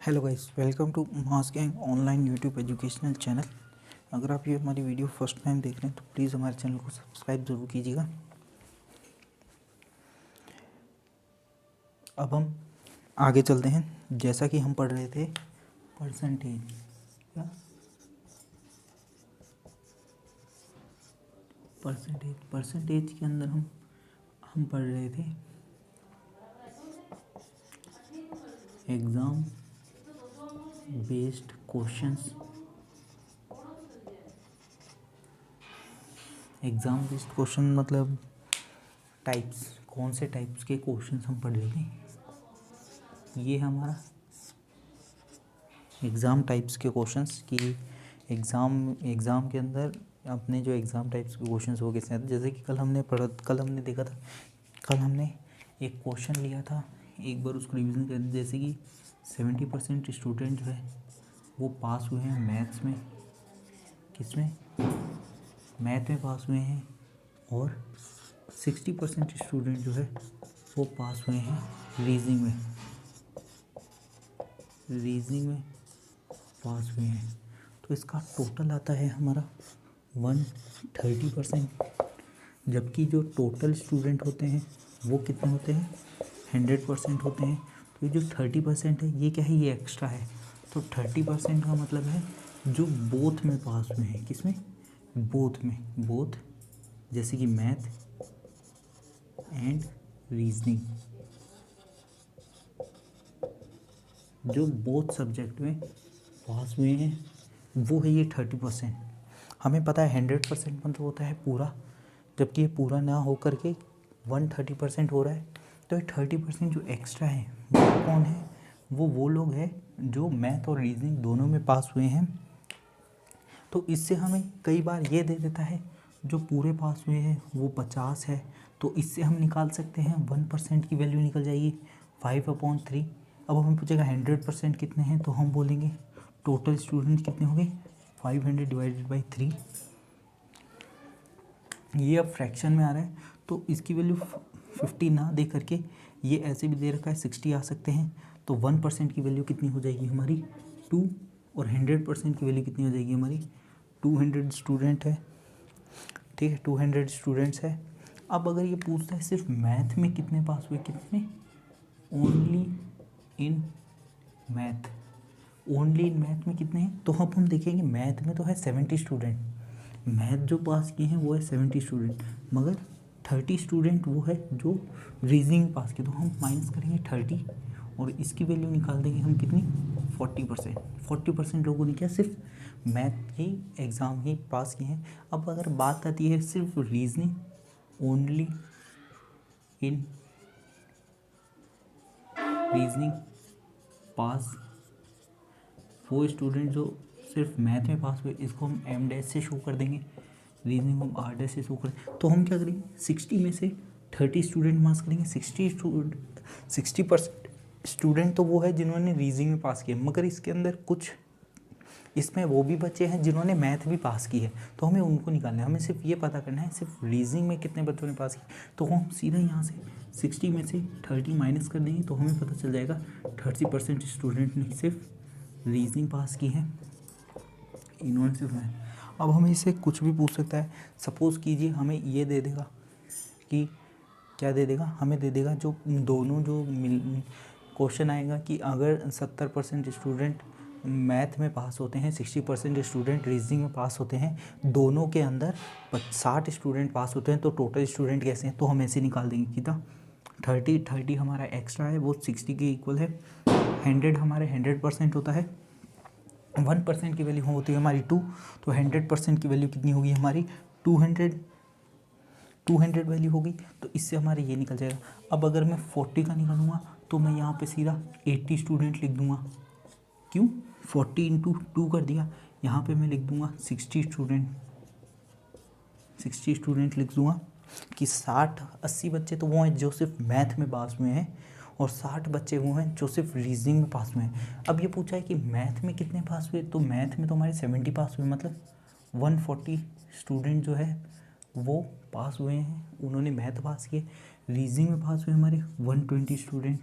Hello guys, welcome to mass gang online YouTube educational channel. अगर आप ये हमारी वीडियो फर्स्ट टाइम देख रहे हैं तो प्लीज़ हमारे चैनल को सब्सक्राइब ज़रूर कीजिएगा। अब हम आगे चलते हैं। जैसा कि हम पढ़ रहे थे परसेंटेज या परसेंटेज के अंदर हम पढ़ रहे थे exam based questions. Exam based question मतलब टाइप्स, कौन से टाइप्स के क्वेश्चंस हम पढ़ रहे थे। ये हमारा एग्ज़ाम टाइप्स के क्वेश्चंस कि एग्ज़ाम के अंदर अपने जो एग्ज़ाम टाइप्स के क्वेश्चंस वो कैसे आते हैं। जैसे कि कल हमने देखा था, कल हमने एक क्वेश्चन लिया था, एक बार उसको रिवीजन कर। जैसे कि 70% स्टूडेंट जो है वो पास हुए हैं मैथ्स में, किसमें, मैथ में पास हुए हैं, और 60% स्टूडेंट जो है वो पास हुए हैं रीजनिंग में पास हुए हैं। तो इसका टोटल आता है हमारा 130%। जबकि जो टोटल स्टूडेंट होते हैं वो कितने होते हैं, 100% होते हैं। तो ये जो 30% है ये क्या है, ये एक्स्ट्रा है। तो 30% का मतलब है जो बोथ में पास हुए हैं, किसमें, बोथ, जैसे कि मैथ एंड रीजनिंग, जो बोथ सब्जेक्ट में पास हुए हैं वो है ये 30%। हमें पता है 100% मतलब होता है पूरा, जबकि ये पूरा ना हो करके 130% हो रहा है। तो ये 30% जो एक्स्ट्रा है वो कौन है, वो लोग हैं जो मैथ और रीजनिंग दोनों में पास हुए हैं। तो इससे हमें कई बार ये दे देता है जो पूरे पास हुए हैं वो 50 है। तो इससे हम निकाल सकते हैं 1% की वैल्यू निकल जाएगी 5/3। अब हमें पूछेगा 100% कितने हैं, तो हम बोलेंगे टोटल स्टूडेंट कितने होंगे, 500 डिवाइडेड बाई 3। ये अब फ्रैक्शन में आ रहा है तो इसकी वैल्यू 50 ना दे करके ये ऐसे भी दे रखा है 60 आ सकते हैं। तो 1% की वैल्यू कितनी हो जाएगी हमारी 2, और 100% की वैल्यू कितनी हो जाएगी हमारी 200 स्टूडेंट है, ठीक है, 200 स्टूडेंट्स है। अब अगर ये पूछता है सिर्फ मैथ में कितने पास हुए, कितने, only in math, only in math में कितने हैं, तो हम देखेंगे मैथ में तो है 70 स्टूडेंट, मैथ जो पास किए हैं वो है 70 स्टूडेंट, मगर 30 स्टूडेंट वो है जो रीजनिंग पास किए। तो हम माइनस करेंगे 30 और इसकी वैल्यू निकाल देंगे हम कितनी, 40%। 40% लोगों ने क्या सिर्फ मैथ ही एग्ज़ाम ही पास किए हैं। अब अगर बात आती है सिर्फ रीजनिंग, ओनली इन रीजनिंग पास वो स्टूडेंट जो सिर्फ मैथ में पास हुए, इसको हम एम डैश से शो कर देंगे, रीजनिंग को हम आर डैश से शो कर। तो हम क्या करेंगे, 60 में से 30 स्टूडेंट मार्क्स करेंगे। 60% स्टूडेंट तो वो है जिन्होंने रीजनिंग में पास किया, मगर इसके अंदर कुछ इसमें वो भी बच्चे हैं जिन्होंने मैथ भी पास की है। तो हमें उनको निकालना है, हमें सिर्फ ये पता करना है सिर्फ रीजनिंग में कितने बच्चों ने पास की। तो हम सीधा यहाँ से 60 में से 30 माइनस कर देंगे तो हमें पता चल जाएगा 30% स्टूडेंट ने सिर्फ रीजनिंग पास की है, इन्होंने सिर्फ मैथ। अब हमें इससे कुछ भी पूछ सकता है। सपोज़ कीजिए हमें ये दे देगा कि क्या दे देगा, हमें दे देगा जो दोनों जो क्वेश्चन आएगा कि अगर 70% स्टूडेंट मैथ में पास होते हैं, 60% स्टूडेंट रीजनिंग में पास होते हैं, दोनों के अंदर 60 स्टूडेंट पास होते हैं, तो टोटल स्टूडेंट कैसे हैं। तो हम ऐसे निकाल देंगे कितना, 30 हमारा एक्स्ट्रा है वो 60 के इक्वल है। 100 हमारे 100% होता है, 1% की वैल्यू होती है हमारी 2, तो 100% की वैल्यू कितनी होगी हमारी 200 वैल्यू होगी। तो इससे हमारे ये निकल जाएगा। अब अगर मैं 40 का निकालूंगा तो मैं यहाँ पे सीधा 80 स्टूडेंट लिख दूंगा। क्यों, 40 × 2 कर दिया। यहाँ पे मैं लिख दूंगा 60 स्टूडेंट लिख दूंगा कि 60-80 बच्चे तो वो हैं जो सिर्फ मैथ में पास हुए हैं, और 60 बच्चे वो हैं जो सिर्फ रीजनिंग में पास हुए हैं। अब ये पूछा है कि मैथ में कितने पास हुए, तो मैथ में तो हमारे 70 पास हुए, मतलब 140 स्टूडेंट जो है वो पास हुए हैं, उन्होंने मैथ पास किए। रीजनिंग में पास हुए हमारे 120 स्टूडेंट,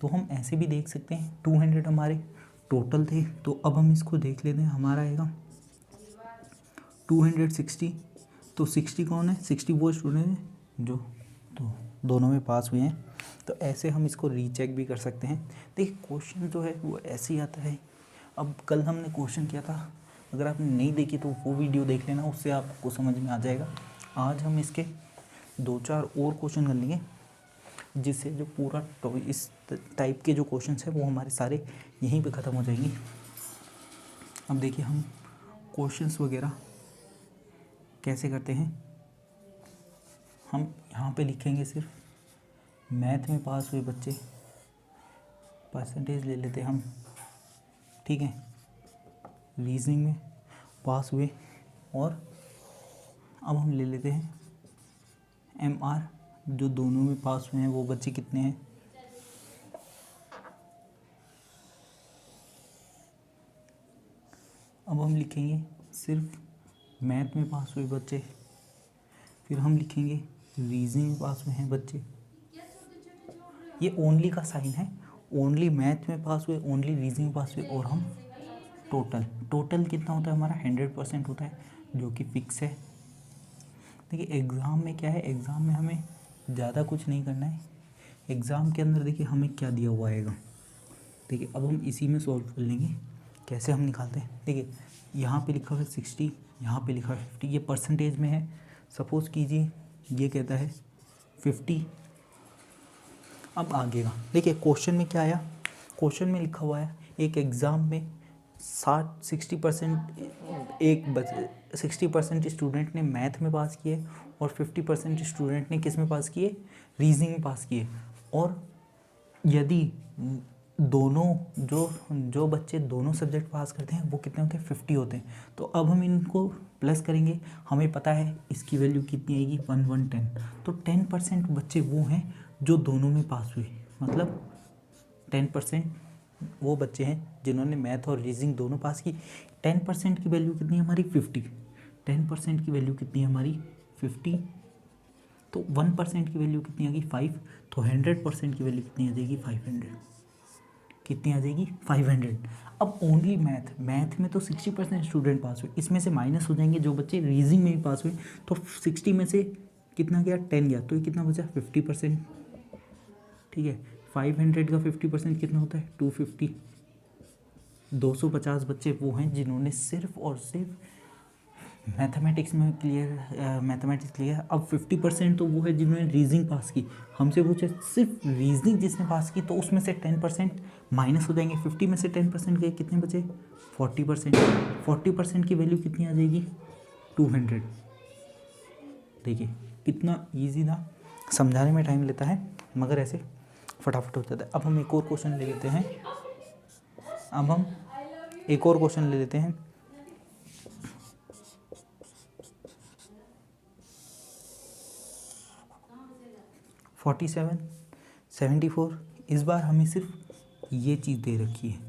तो हम ऐसे भी देख सकते हैं 200 हमारे टोटल थे। तो अब हम इसको देख लेते हैं, हमारा आएगा 260। तो 60 कौन है? 60 वो स्टूडेंट हैं जो तो दोनों में पास हुए हैं। तो ऐसे हम इसको रीचेक भी कर सकते हैं। देखिए क्वेश्चन जो है वो ऐसे ही आता है। अब कल हमने क्वेश्चन किया था, अगर आपने नहीं देखी तो वो वीडियो देख लेना, उससे आपको समझ में आ जाएगा। आज हम इसके 2-4 और क्वेश्चन कर लेंगे, जिससे जो पूरा इस टाइप के जो क्वेश्चंस हैं वो हमारे सारे यहीं पे ख़त्म हो जाएंगे। अब देखिए हम क्वेश्चंस वगैरह कैसे करते हैं। हम यहाँ पे लिखेंगे सिर्फ मैथ में पास हुए बच्चे, परसेंटेज ले लेते हैं हम, ठीक है। रीजनिंग में पास हुए, और अब हम ले लेते हैं MR, जो दोनों में पास हुए हैं वो बच्चे कितने हैं। अब हम लिखेंगे सिर्फ मैथ में पास हुए बच्चे, फिर हम लिखेंगे रीजनिंग में पास हुए हैं बच्चे। ये ओनली का साइन है, ओनली मैथ में पास हुए, ओनली रीजनिंग में पास हुए, और हम टोटल कितना होता है हमारा 100% होता है, जो कि फिक्स है। देखिए एग्ज़ाम में क्या है, एग्ज़ाम में हमें ज़्यादा कुछ नहीं करना है। एग्ज़ाम के अंदर देखिए हमें क्या दिया हुआ आएगा। देखिए अब हम इसी में सॉल्व कर लेंगे। कैसे हम निकालते हैं, देखिए यहाँ पे लिखा हुआ है 60, यहाँ पे लिखा है 50, ये परसेंटेज में है। सपोज़ कीजिए ये कहता है 50। अब आगे का देखिए क्वेश्चन में क्या आया, क्वेश्चन में लिखा हुआ है एक एग्ज़ाम में 60% 60% स्टूडेंट ने मैथ में पास किए और 50% स्टूडेंट ने किस में पास किए, रीजनिंग में पास किए। और यदि दोनों जो बच्चे दोनों सब्जेक्ट पास करते हैं वो कितने होते हैं, 50 होते हैं। तो अब हम इनको प्लस करेंगे, हमें पता है इसकी वैल्यू कितनी आएगी, 110। तो 10% बच्चे वो हैं जो दोनों में पास हुए, मतलब 10% वो बच्चे हैं जिन्होंने मैथ और रीजनिंग दोनों पास की। 10% की वैल्यू कितनी है हमारी, 50। 10% की वैल्यू कितनी है हमारी, 50। तो 1% की वैल्यू कितनी आ गई, 5। तो 100% की वैल्यू कितनी आ जाएगी, 500। कितनी आ जाएगी, 500। अब ओनली मैथ में तो 60% स्टूडेंट पास हुए, इसमें से माइनस हो जाएंगे जो बच्चे रीजनिंग में भी पास हुए। तो 60 में से कितना गया, 10 गया, तो ये कितना बचा, 50%, ठीक है। 500 का 50% कितना होता है, 250। 250 बच्चे वो हैं जिन्होंने सिर्फ और सिर्फ मैथमेटिक्स क्लियर। अब 50% तो वो है जिन्होंने रीजनिंग पास की। हमसे पूछे सिर्फ रीजनिंग जिसने पास की, तो उसमें से 10% माइनस हो जाएंगे। 50 में से 10% गए, कितने बचे, 40%। 40% की वैल्यू कितनी आ जाएगी, 200। देखिए कितना ईजी था, समझाने में टाइम लेता है मगर ऐसे फटाफट हो जाता है। अब हम एक और क्वेश्चन ले लेते हैं। 47, 74। इस बार हमें सिर्फ ये चीज़ दे रखी है।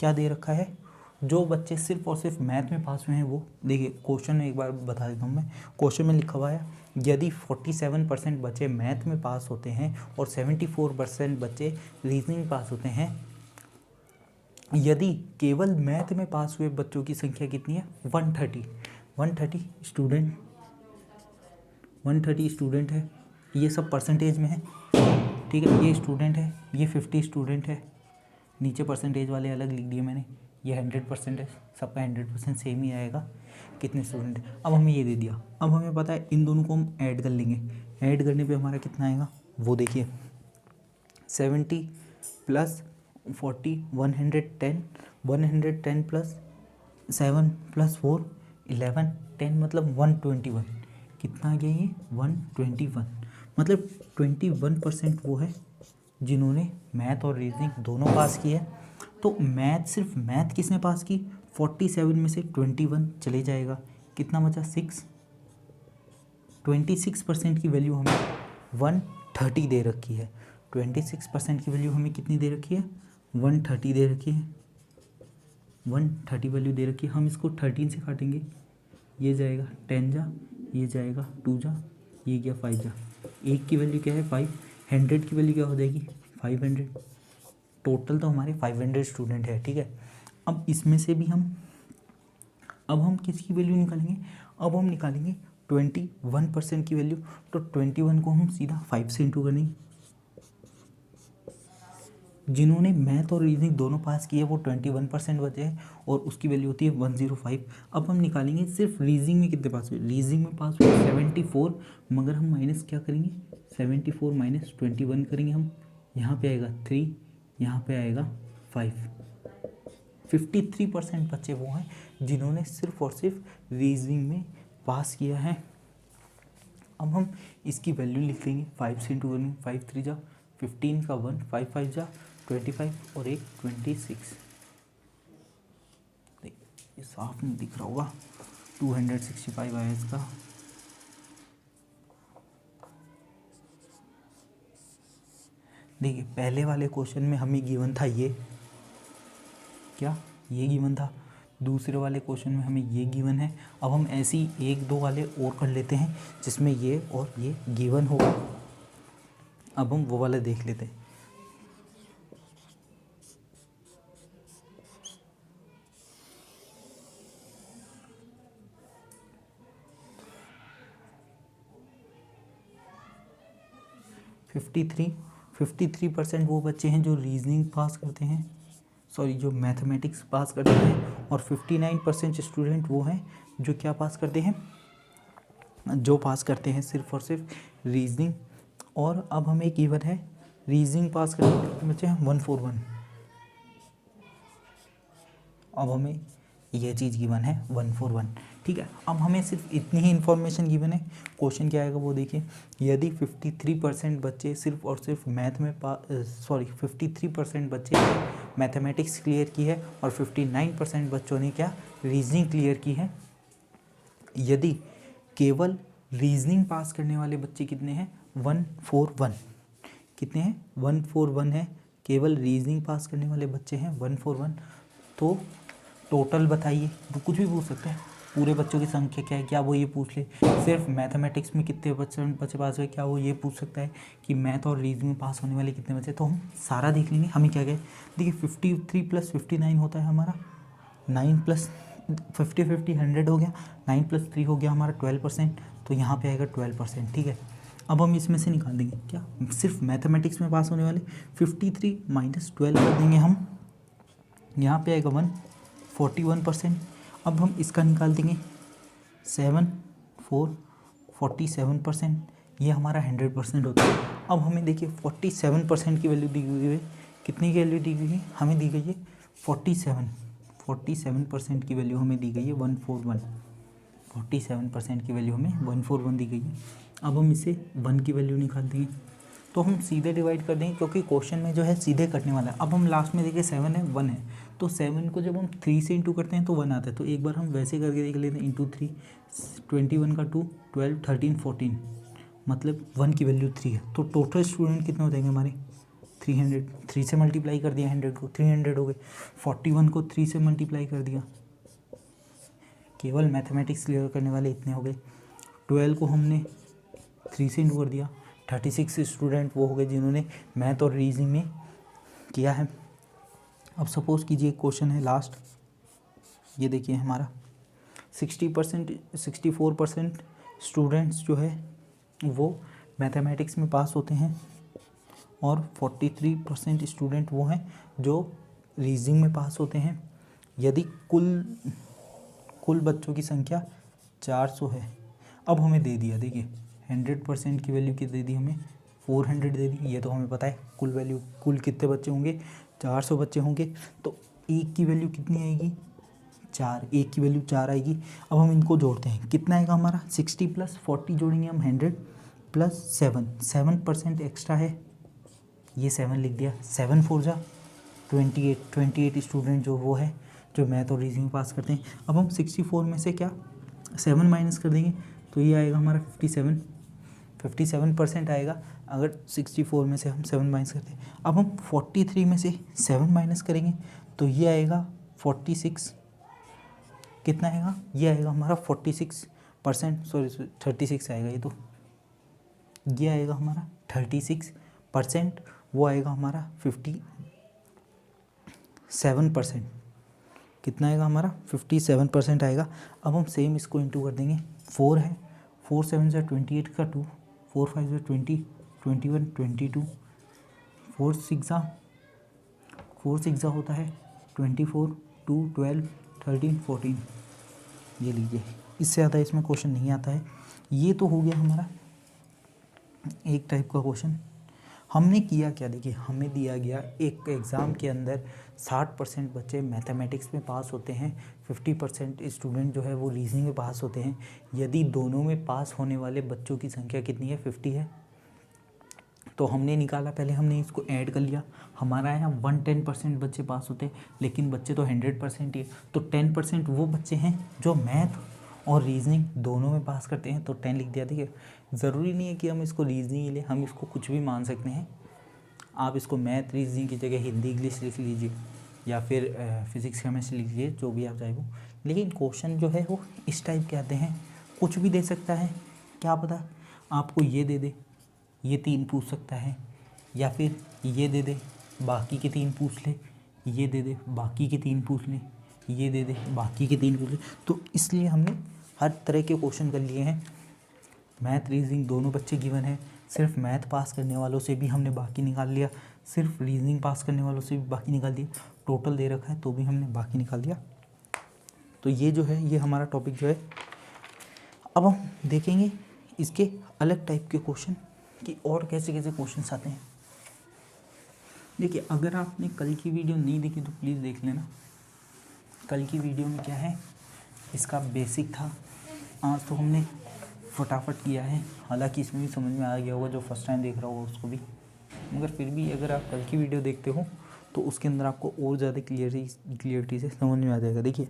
क्या दे रखा है, जो बच्चे सिर्फ और सिर्फ मैथ में पास हुए हैं वो, देखिए क्वेश्चन में एक बार बता देता हूँ मैं। क्वेश्चन में लिखा हुआ है यदि 47% बच्चे मैथ में पास होते हैं और 74% बच्चे रीजनिंग में पास होते हैं, यदि केवल मैथ में पास हुए बच्चों की संख्या कितनी है, 130 स्टूडेंट है। ये सब परसेंटेज में है, ठीक है। ये स्टूडेंट है, ये 50 स्टूडेंट है, नीचे परसेंटेज वाले अलग लिख दिए मैंने। ये 100% है, सबका 100% सेम ही आएगा, कितने स्टूडेंट है। अब हमें ये दे दिया, अब हमें पता है इन दोनों को हम ऐड कर लेंगे। ऐड करने पे हमारा कितना आएगा, वो देखिए 70 + 40 110, 110 + 7 + 4 11, 10 मतलब 121। कितना आ गया ये, 121। मतलब 21% वो है जिन्होंने मैथ और रीजनिंग दोनों पास की है। तो सिर्फ मैथ किसने पास की, 47 में से 21 चले जाएगा, कितना बचा, 6। 26% की वैल्यू हमें 130 दे रखी है। 26% की वैल्यू हमें कितनी दे रखी है, 130 दे रखी है। 130 वैल्यू दे रखी है। हम इसको 13 से काटेंगे, ये जाएगा 10 जा, ये जाएगा 2 जा, ये गया 5 जा। एक की वैल्यू क्या है, 5। 100 की वैल्यू क्या हो जाएगी, 500। टोटल तो हमारे 500 स्टूडेंट है, ठीक है। अब इसमें से भी अब हम किसकी वैल्यू निकालेंगे, अब हम निकालेंगे 21% की वैल्यू। तो 21 को हम सीधा 5 से इंटू करेंगे। जिन्होंने मैथ और रीजनिंग दोनों पास किए वो 21% बचे हैं और उसकी वैल्यू होती है 105। अब हम निकालेंगे सिर्फ रीजनिंग में कितने पास हुए। रीजनिंग में पास हुए 74, मगर हम माइनस क्या करेंगे, 74 माइनस 21 करेंगे हम। यहाँ पे आएगा 3, यहाँ पे आएगा 5। 53% बच्चे वो हैं जिन्होंने सिर्फ और सिर्फ रीजनिंग में पास किया है। अब हम इसकी वैल्यू लिख लेंगे, 5 से इंटू करेंगे, 5 3 जा 15 का 1, 5 5 जा 25 और एक 26। ये साफ नहीं दिख रहा होगा, 265 आया इसका। देखिए पहले वाले क्वेश्चन में हमें गिवन था ये, क्या ये गिवन था, दूसरे वाले क्वेश्चन में हमें ये गिवन है। अब हम ऐसी 1-2 वाले और कर लेते हैं जिसमें ये और ये गिवन होगा। अब हम वो वाले देख लेते हैं। फिफ्टी थ्री परसेंट वो बच्चे हैं जो रीजनिंग पास करते हैं, सॉरी जो मैथमेटिक्स पास करते हैं, और 59% स्टूडेंट वो हैं जो क्या पास करते हैं, जो पास करते हैं सिर्फ और सिर्फ रीजनिंग। और अब हमें गिवन है रीजनिंग पास करने वाले कितने बच्चे हैं, 141। अब हमें यह चीज़ गिवन है 141, ठीक है। अब हमें सिर्फ इतनी ही इन्फॉर्मेशन गिवन है। क्वेश्चन क्या आएगा वो देखिए, यदि 53% बच्चे सिर्फ और सिर्फ मैथ में 53% बच्चे मैथमेटिक्स क्लियर की है और 59% बच्चों ने क्या, रीजनिंग क्लियर की है। यदि केवल रीजनिंग पास करने वाले बच्चे कितने हैं, 141। कितने हैं, 141 है। केवल रीजनिंग पास करने वाले बच्चे हैं 141। तो टोटल बताइए, वो कुछ भी पूछ सकते हैं, पूरे बच्चों की संख्या क्या है, क्या वो ये पूछ ले। सिर्फ मैथमेटिक्स में कितने बच्चे पास हुए, क्या वो ये पूछ सकता है कि मैथ और रीजनिंग में पास होने वाले कितने बच्चे। तो हम सारा देख लेंगे। हमें क्या गए, देखिए 53 + 59 होता है हमारा 9 + 50 100 हो गया, 9 + 3 हो गया हमारा 12%। तो यहाँ पे आएगा 12%, ठीक है। अब हम इसमें से निकाल देंगे क्या, सिर्फ मैथमेटिक्स में पास होने वाले 53 - 12 कर देंगे हम, यहाँ पे आएगा 41%। अब हम इसका निकाल देंगे 7 4 47%, ये हमारा 100% होता है। अब हमें देखिए 47% की वैल्यू दी हुई है, कितनी की वैल्यू दी गई है, हमें दी गई है 47% की वैल्यू हमें दी गई है 141। 47% की वैल्यू हमें 141 दी गई है। अब हम इसे 1 की वैल्यू निकाल देंगे, तो हम सीधे डिवाइड कर देंगे क्योंकि क्वेश्चन में जो है सीधे कटने वाला है। अब हम लास्ट में देखिए 7 है 1 है, तो 7 को जब हम 3 से इंटू करते हैं तो 1 आता है। तो एक बार हम वैसे करके देख लेते हैं, इंटू 3, 21 का 2, 12 13 14, मतलब 1 की वैल्यू 3 है। तो टोटल स्टूडेंट कितने हो जाएंगे हमारे, 300। 3 से मल्टीप्लाई कर दिया 100 को, 300 हो गए। 41 को 3 से मल्टीप्लाई कर दिया, केवल मैथमेटिक्स क्लियर करने वाले इतने हो गए। 12 को हमने 3 से इंटू कर दिया, 36 स्टूडेंट वो हो गए जिन्होंने मैथ और रीजनिंग में किया है। अब सपोज़ कीजिए क्वेश्चन है लास्ट, ये देखिए हमारा 64% स्टूडेंट्स जो है वो मैथमेटिक्स में पास होते हैं और 43% स्टूडेंट वो हैं जो रीजनिंग में पास होते हैं। यदि कुल बच्चों की संख्या 400 है। अब हमें दे दिया, देखिए 100% की वैल्यू कितनी दे दी हमें, 400 दे दी। ये तो हमें पता है कुल वैल्यू, कुल कितने बच्चे होंगे, 400 बच्चे होंगे। तो एक की वैल्यू कितनी आएगी, 4, एक की वैल्यू 4 आएगी। अब हम इनको जोड़ते हैं, कितना आएगा हमारा, 60 + 40 जोड़ेंगे हम, 100 + 7% एक्स्ट्रा है, ये 7 लिख दिया। 7 4 जा 28 स्टूडेंट जो वो है जो मैथ और रीजनिंग पास करते हैं। अब हम 64 में से क्या 7 माइनस कर देंगे, तो ये आएगा हमारा 57% आएगा अगर 64 में से हम 7 माइनस करते हैं। अब हम 43 में से 7 माइनस करेंगे तो ये आएगा 46, कितना आएगा, ये आएगा हमारा 46%, सॉरी 36 आएगा, ये आएगा हमारा 36%, वो आएगा हमारा 57%, कितना आएगा हमारा 57% आएगा। अब हम सेम इसको इंटू कर देंगे, 4 है, 4 7 से 28 का 2, 4 5 से 20, 21 22, 4 6 होता है 24, 2 12 13 14, ये लीजिए। इससे ज़्यादा इसमें क्वेश्चन नहीं आता है। ये तो हो गया हमारा एक टाइप का क्वेश्चन। हमने किया क्या, देखिए हमें दिया गया एक एग्ज़ाम के अंदर 60% बच्चे मैथमेटिक्स में पास होते हैं, 50% स्टूडेंट जो है वो रीजनिंग में पास होते हैं। यदि दोनों में पास होने वाले बच्चों की संख्या कितनी है, 50 है, तो हमने निकाला, पहले हमने इसको ऐड कर लिया। हमारा यहाँ 110% बच्चे पास होते हैं, लेकिन बच्चे तो 100% ही है, तो 10% वो बच्चे हैं जो मैथ और रीजनिंग दोनों में पास करते हैं, तो 10 लिख दिया। देखिए ज़रूरी नहीं है कि हम इसको रीजनिंग ही लें, हम इसको कुछ भी मान सकते हैं। आप इसको मैथ रीजनिंग की जगह हिंदी इंग्लिश लिख लीजिए, या फिर फिज़िक्स केमिस्ट्री लिख लीजिए, जो भी आप चाहे वो। लेकिन क्वेश्चन जो है वो इस टाइप के आते हैं, कुछ भी दे सकता है, क्या पता आपको ये दे दे, ये 3 पूछ सकता है, या फिर ये दे दे बाकी के 3 पूछ ले, ये दे दे बाकी के 3 पूछ ले, ये दे दे बाकी के 3 पूछ ले। तो इसलिए हमने हर तरह के क्वेश्चन कर लिए हैं। मैथ रीजनिंग दोनों बच्चे गिवन है, सिर्फ मैथ पास करने वालों से भी हमने बाकी निकाल लिया, सिर्फ रीजनिंग पास करने वालों से भी बाकी निकाल दिया, टोटल दे रखा है तो भी हमने बाकी निकाल दिया। तो ये जो है ये हमारा टॉपिक जो है। अब हम देखेंगे इसके अलग टाइप के क्वेश्चन कि और कैसे कैसे क्वेश्चन आते हैं। देखिए अगर आपने कल की वीडियो नहीं देखी तो प्लीज़ देख लेना। कल की वीडियो में क्या है, इसका बेसिक था। आज तो हमने फटाफट किया है, हालांकि इसमें भी समझ में आ गया होगा जो फर्स्ट टाइम देख रहा होगा उसको भी, मगर फिर भी अगर आप कल की वीडियो देखते हो तो उसके अंदर आपको और ज़्यादा क्लियरिटी से समझ में आ जाएगा। देखिए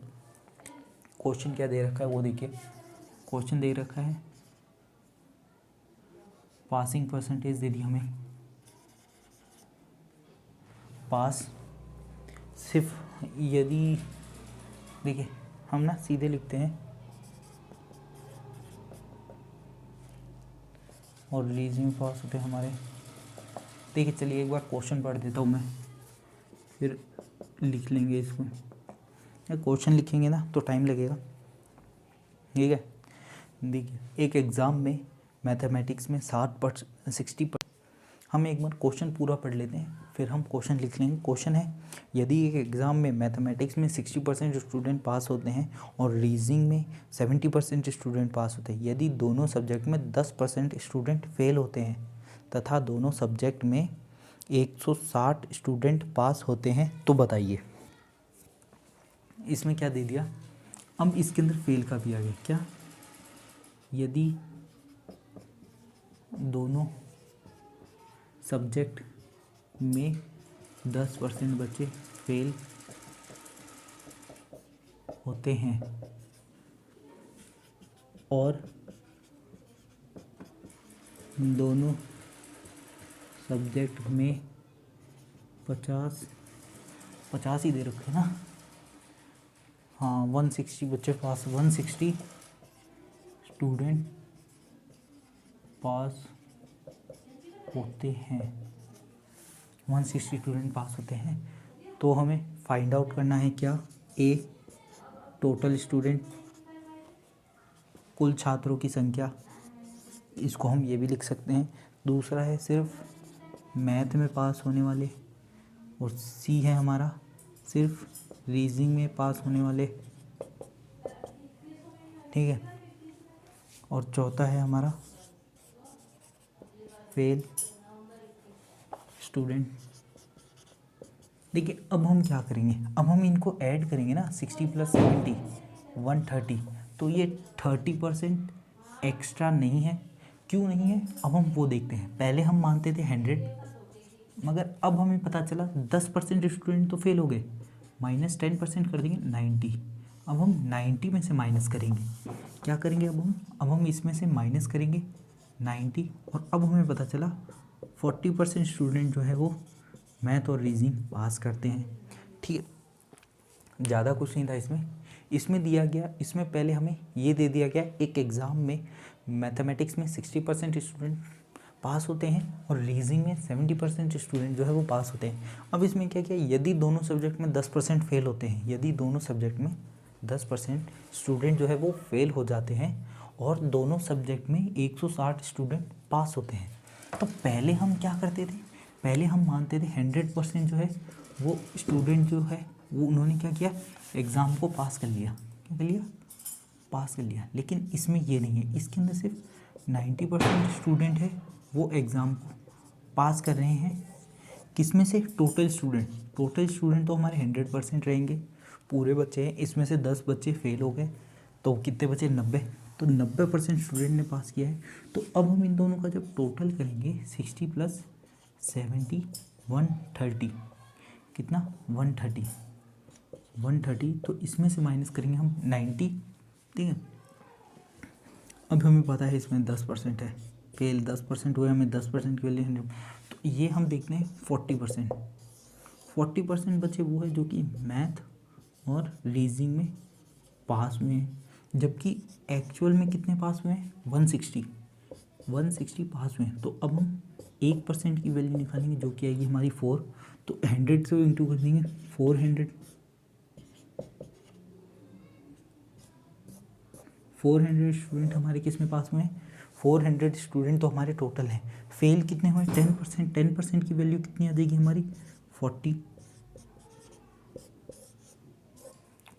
क्वेश्चन क्या दे रखा है वो देखिए। क्वेश्चन दे रखा है पासिंग परसेंटेज दे दी हमें, पास सिर्फ यदि, देखिए हम ना सीधे लिखते हैं और रीजनिंग पास होते हैं हमारे। देखिए चलिए एक बार क्वेश्चन पढ़ देता हूँ मैं, फिर लिख लेंगे इसको। क्वेश्चन लिखेंगे ना तो टाइम लगेगा, ठीक है। देखिए एक एग्ज़ाम में मैथमेटिक्स में 60% हम एक बार क्वेश्चन पूरा पढ़ लेते हैं, फिर हम क्वेश्चन लिख लेंगे। क्वेश्चन है, यदि एक एग्ज़ाम में मैथमेटिक्स में 60% स्टूडेंट पास होते हैं और रीजनिंग में 70% स्टूडेंट पास होते हैं, यदि दोनों सब्जेक्ट में 10% स्टूडेंट फेल होते हैं तथा दोनों सब्जेक्ट में 160 स्टूडेंट पास होते हैं तो बताइए। इसमें क्या दे दिया, अब इसके अंदर फेल का भी आ गया। क्या, यदि दोनों सब्जेक्ट में 10% बच्चे फेल होते हैं और दोनों सब्जेक्ट में 50 ही दे रखे ना, हाँ 160 बच्चे पास, 160 स्टूडेंट पास होते हैं, 160 स्टूडेंट पास होते हैं, तो हमें फाइंड आउट करना है क्या, ए टोटल स्टूडेंट, कुल छात्रों की संख्या, इसको हम ये भी लिख सकते हैं। दूसरा है सिर्फ मैथ में पास होने वाले, और सी है हमारा सिर्फ रीजनिंग में पास होने वाले, ठीक है। और चौथा है हमारा फेल स्टूडेंट। देखिए अब हम क्या करेंगे, अब हम इनको ऐड करेंगे ना, 60 + 70 130, तो ये 30% एक्स्ट्रा नहीं है। क्यों नहीं है, अब हम वो देखते हैं। पहले हम मानते थे 100, मगर अब हमें पता चला 10% स्टूडेंट तो फेल हो गए, -10% कर देंगे 90। अब हम 90 में से माइनस करेंगे, क्या करेंगे अब हम इसमें से माइनस करेंगे 90, और अब हमें पता चला 40% स्टूडेंट जो है वो मैथ और रीजनिंग पास करते हैं, ठीक है। ज़्यादा कुछ नहीं था इसमें दिया गया, इसमें पहले हमें ये दे दिया गया, एक एग्ज़ाम में मैथमेटिक्स में 60% स्टूडेंट पास होते हैं और रीजनिंग में 70% स्टूडेंट जो है वो पास होते हैं। अब इसमें क्या किया, यदि दोनों सब्जेक्ट में 10% फेल होते हैं, यदि दोनों सब्जेक्ट में 10% स्टूडेंट जो है वो फेल हो जाते हैं और दोनों सब्जेक्ट में 160 स्टूडेंट पास होते हैं, तो पहले हम क्या करते थे, पहले हम मानते थे 100% जो है वो स्टूडेंट जो है वो उन्होंने क्या किया, एग्ज़ाम को पास कर लिया। क्या कर लिया, पास कर लिया। लेकिन इसमें ये नहीं है, इसके अंदर सिर्फ 90% स्टूडेंट है वो एग्ज़ाम को पास कर रहे हैं। किसमें से, टोटल स्टूडेंट, टोटल स्टूडेंट तो हमारे 100% रहेंगे, पूरे बच्चे हैं, इसमें से 10 बच्चे फेल हो गए तो कितने बचे, 90, तो 90% स्टूडेंट ने पास किया है। तो अब हम इन दोनों का जब टोटल करेंगे 60 + 70 130, कितना, 130, तो इसमें से माइनस करेंगे हम 90, ठीक है। अब हमें पता है इसमें 10% है, फेल 10% हुए, हमें 10% के लिए 100, तो ये हम देखते हैं 40% बच्चे वो है जो कि मैथ और रीजनिंग में पास हुए हैं, जबकि एक्चुअल में कितने पास हुए हैं, 160 पास हुए हैं। तो अब हम 1% की वैल्यू निकालेंगे जो कि आएगी हमारी 4, तो 100 से इंटू कर देंगे, 400 स्टूडेंट हमारे किस में पास हुए हैं, 400 स्टूडेंट तो हमारे टोटल हैं। फेल कितने हुए, 10% की वैल्यू कितनी आ जाएगी हमारी,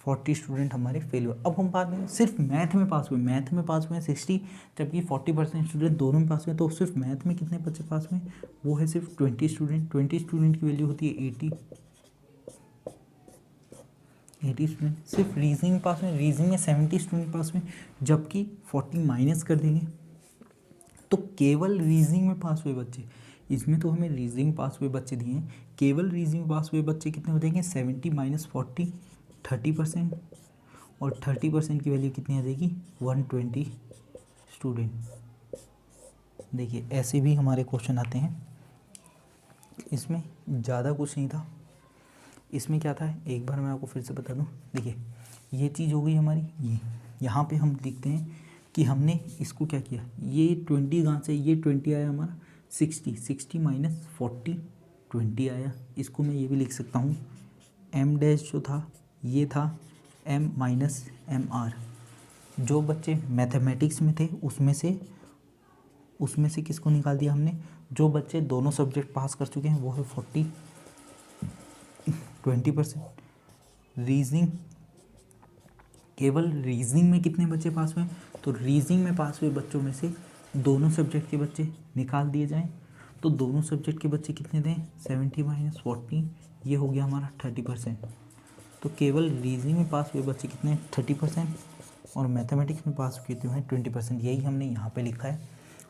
40 स्टूडेंट हमारे फेल हुए। अब हम बात करें सिर्फ मैथ में पास हुए, मैथ में पास हुए 60, जबकि 40% स्टूडेंट दोनों में पास हुए, तो सिर्फ मैथ में कितने बच्चे पास हुए, वो है सिर्फ 20 स्टूडेंट। 20 स्टूडेंट की वैल्यू होती है 80 स्टूडेंट। सिर्फ रीजनिंग में पास हुए, रीजनिंग में 70 स्टूडेंट पास हुए, जबकि 40 माइनस कर देंगे तो केवल रीजनिंग में पास हुए बच्चे, इसमें तो हमें रीजनिंग पास हुए बच्चे दिए हैं, केवल रीजनिंग पास हुए बच्चे कितने हो जाएंगे, 70 - 40 30%, और 30% की वैल्यू कितनी आ जाएगी, 120 स्टूडेंट। देखिए ऐसे भी हमारे क्वेश्चन आते हैं, इसमें ज़्यादा कुछ नहीं था। इसमें क्या था, एक बार मैं आपको फिर से बता दूं। देखिए ये चीज़ हो गई हमारी, ये यहाँ पे हम लिखते हैं कि हमने इसको क्या किया, ये 20 कहाँ से, ये 20 आया हमारा, 60 - 40 20 आया। इसको मैं ये भी लिख सकता हूँ, m डैश जो था ये था m - mr। जो बच्चे मैथमेटिक्स में थे उसमें से किसको निकाल दिया हमने, जो बच्चे दोनों सब्जेक्ट पास कर चुके हैं वो है 20%। रीजनिंग, केवल रीजनिंग में कितने बच्चे पास हुए, तो रीजनिंग में पास हुए बच्चों में से दोनों सब्जेक्ट के बच्चे निकाल दिए जाएं, तो दोनों सब्जेक्ट के बच्चे कितने दें, 70 - 40, ये हो गया हमारा 30%। तो केवल रीजनिंग में पास हुए बच्चे कितने, 30%, और मैथमेटिक्स में पास हुए कितने हैं, 20%। यही हमने यहाँ पे लिखा है।